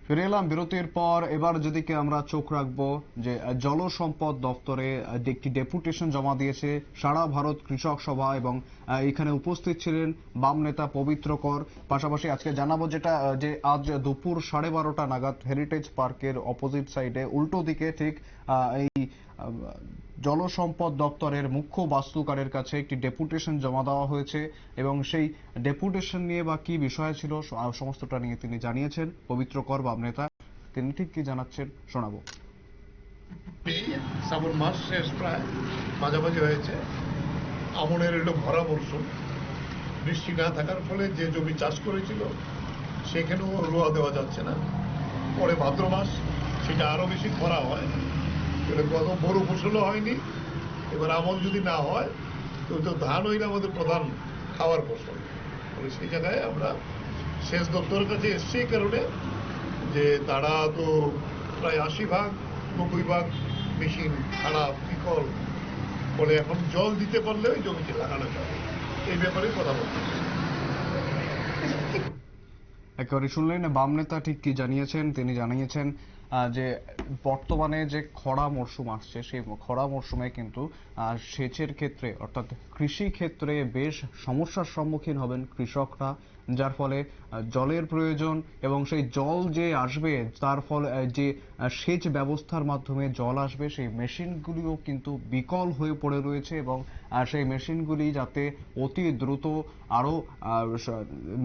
ফিরে এলাম বিরতির পর। এবার যেদিকে আমরা চোখ রাখবো যে জল সম্পদ দপ্তরে একটি ডেপুটেশন জমা দিয়েছে সারা ভারত কৃষক সভা, এবং এখানে উপস্থিত ছিলেন বাম নেতা পবিত্র কর। পাশাপাশি আজকে জানাবো যেটা যে আজ দুপুর 12:30 নাগাদ হেরিটেজ পার্কের অপোজিট সাইডে উল্টো দিকে ঠিক এই জল সম্পদ দপ্তরের মুখ্য বাস্তুকারের কাছে একটি ডেপুটেশন জমা দেওয়া হয়েছে, এবং সেই ডেপুটেশন নিয়ে বা কি বিষয় ছিল সমস্তটা নিয়ে তিনি জানিয়েছেন। পবিত্র কর বাম নেতা, তিনি ঠিক কি জানাচ্ছেন শোনাবো। শ্রাবণ মাস শেষ, প্রায় মাঝামাঝি হয়েছে। আমনের এলো ভরা মরশুম। বৃষ্টি না থাকার ফলে যে জমি চাষ করেছিল সেখানেও রোয়া দেওয়া যাচ্ছে না। পরে ভাদ্র মাস সেটা আরো বেশি খরা হয়, গত বড় ফসলও হয়নি। এবার আমন যদি না হয় তো ধান হইলে আমাদের প্রধান খাওয়ার ফসল। সেই জায়গায় আমরা সেচ দপ্তরের কাছে এসছি এই কারণে যে তারা তো প্রায় 80-90 ভাগ মেশিন খারাপ, বিকল, ফলে এখন জল দিতে পারলে ওই জমিতে লাগানো যাবে। এই ব্যাপারে কথা বলতে একেবারে শুনলেন বাম নেতা ঠিক কি জানিয়েছেন। তিনি জানিয়েছেন যে বর্তমানে যে খরা মরশুম আসছে, সেই খরা মরশুমে কিন্তু সেচের ক্ষেত্রে অর্থাৎ কৃষি ক্ষেত্রে বেশ সমস্যার সম্মুখীন হবেন কৃষকরা, যার ফলে জলের প্রয়োজন, এবং সেই জল যে আসবে তার ফলে যে সেচ ব্যবস্থার মাধ্যমে জল আসবে সেই মেশিনগুলিও কিন্তু বিকল হয়ে পড়ে রয়েছে, এবং সেই মেশিনগুলি যাতে অতি দ্রুত আরো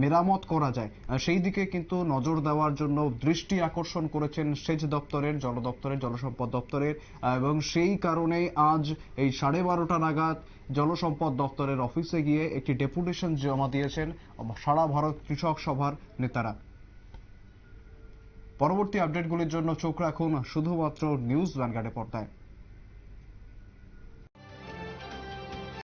মেরামত করা যায় সেই দিকে কিন্তু নজর দেওয়ার জন্য দৃষ্টি আকর্ষণ করেছেন সেচ দপ্তরের, জল দপ্তরের, জলসম্পদ দপ্তরের, এবং সেই কারণেই আজ এই 12:30 নাগাদ জলসম্পদ দপ্তরের অফিসে গিয়ে একটি ডেপুটেশন জমা দিয়েছেন সারা ভারত কৃষক সভার নেতারা। পরবর্তী আপডেটগুলির জন্য চোখ রাখুন শুধুমাত্র নিউজ ভ্যানগার্ডের পর্দায়।